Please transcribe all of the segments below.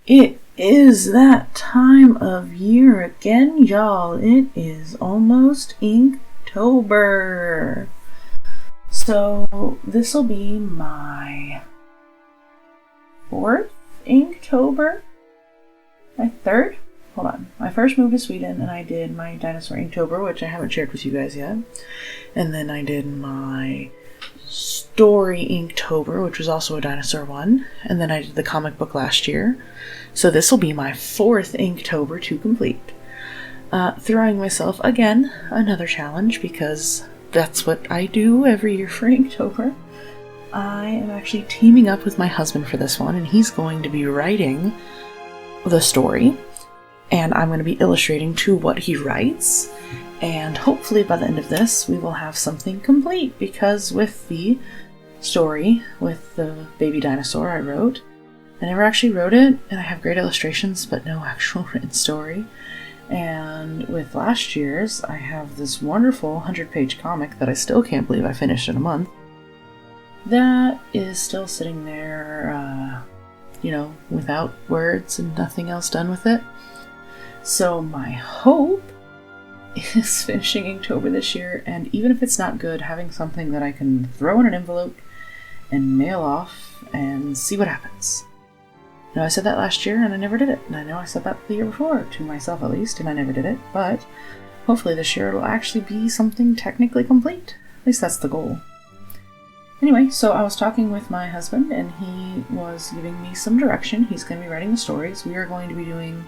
It is that time of year again, y'all. It is almost Inktober. So this will be my fourth Inktober? My third? Hold on. I first moved to Sweden and I did my dinosaur Inktober, which I haven't shared with you guys yet. And then I did my story Inktober, which was also a dinosaur one. And then I did the comic book last year. So this will be my fourth Inktober to complete. Throwing myself, again, another challenge because that's what I do every year for Inktober. I am actually teaming up with my husband for this one, and he's going to be writing the story, and I'm going to be illustrating to what he writes. And hopefully by the end of this, we will have something complete, because with the story, with the baby dinosaur I wrote, I never actually wrote it, and I have great illustrations, but no actual written story. And with last year's, I have this wonderful 100-page comic that I still can't believe I finished in a month. That is still sitting there, without words and nothing else done with it. So my hope is finishing Inktober this year, and even if it's not good, having something that I can throw in an envelope and mail off and see what happens. I know I said that last year and I never did it, and I know I said that the year before, to myself at least, and I never did it, but hopefully this year it'll actually be something technically complete. At least that's the goal. Anyway, so I was talking with my husband and he was giving me some direction. He's going to be writing the stories. We are going to be doing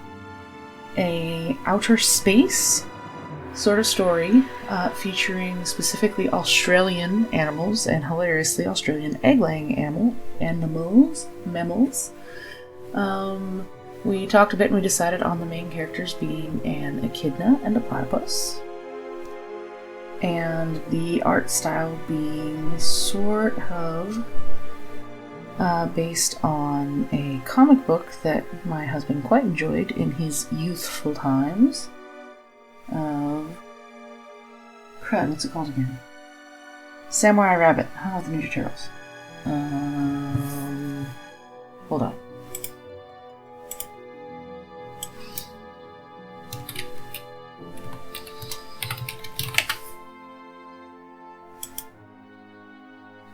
a outer space sort of story featuring specifically Australian animals and hilariously Australian egg-laying mammals. We talked a bit and we decided on the main characters being an echidna and a platypus. And the art style being sort of based on a comic book that my husband quite enjoyed in his youthful times. What's it called again? Samurai Rabbit. How about the Ninja Turtles? Hold on.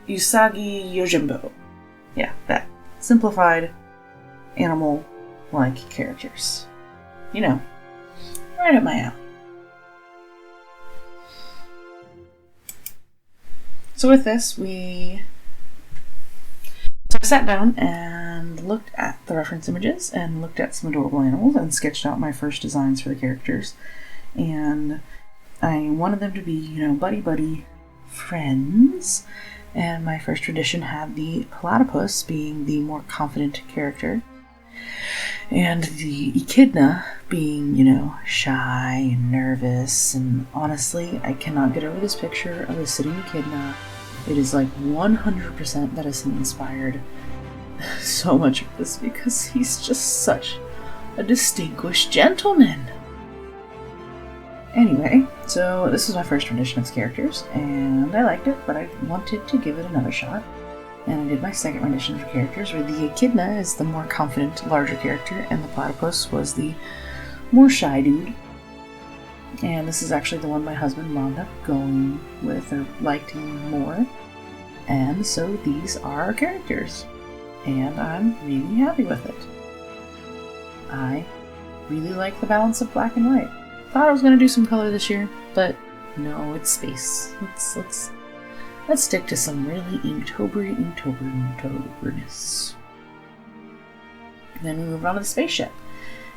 Usagi Yojimbo. Yeah, that. Simplified animal-like characters. Right up my alley. So with this, I sat down and looked at the reference images and looked at some adorable animals and sketched out my first designs for the characters. And I wanted them to be, buddy-buddy friends. And my first tradition had the platypus being the more confident character, and the echidna being, shy and nervous. And honestly, I cannot get over this picture of a sitting echidna. It is like 100% that has inspired so much of this because he's just such a distinguished gentleman. Anyway, so this is my first rendition of his characters, and I liked it, but I wanted to give it another shot. And I did my second rendition of characters, where the echidna is the more confident, larger character, and the platypus was the more shy dude. And this is actually the one my husband wound up going with, or liked him more. And so these are our characters, and I'm really happy with it. I really like the balance of black and white. Thought I was gonna do some color this year, but no, it's space. Let's stick to some really Inktober-ness. Then we moved on to the spaceship,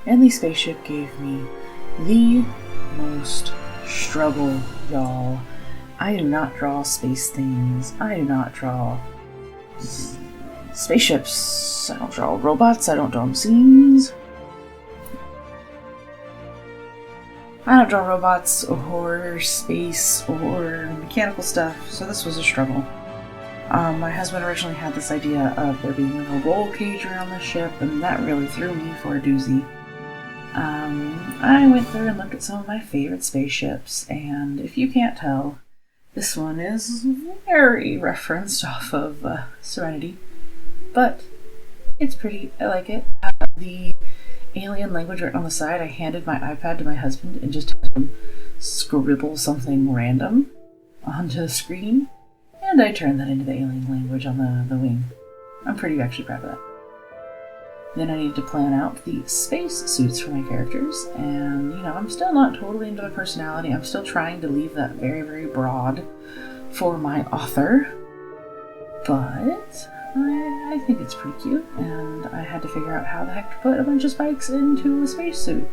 and the spaceship gave me the most struggle, y'all. I do not draw space things. I do not draw spaceships. I don't draw robots. I don't draw machines. I don't draw robots or space or mechanical stuff, so this was a struggle. My husband originally had this idea of there being a roll cage around the ship, and that really threw me for a doozy. I went through and looked at some of my favorite spaceships, and if you can't tell, this one is very referenced off of Serenity, but it's pretty. I like it. The alien language written on the side, I handed my iPad to my husband and just had him scribble something random onto the screen, and I turned that into the alien language on the wing. I'm pretty actually proud of that. Then I needed to plan out the space suits for my characters, and I'm still not totally into the personality. I'm still trying to leave that very, very broad for my author, but I think it's pretty cute, and I had to figure out how the heck to put a bunch of spikes into a spacesuit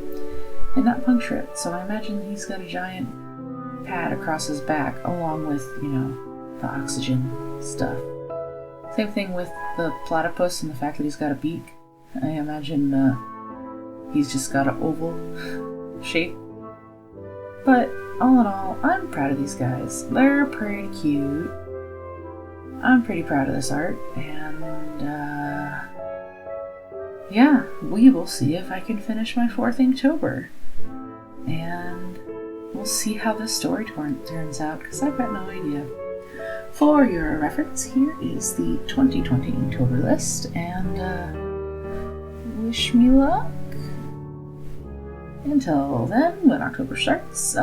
and not puncture it. So I imagine he's got a giant pad across his back along with, the oxygen stuff. Same thing with the platypus and the fact that he's got a beak. I imagine he's just got an oval shape. But all in all, I'm proud of these guys. They're pretty cute. I'm pretty proud of this art, and yeah, we will see if I can finish my 4th Inktober. And we'll see how this story turns out, because I've got no idea. For your reference, here is the 2020 Inktober list, and wish me luck. Until then, when October starts,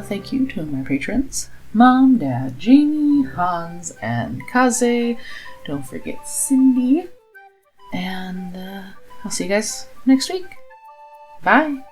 thank you to my patrons, Mom, Dad, Jamie, Hans, and Kaze. Don't forget Cindy. And I'll see you guys next week. Bye!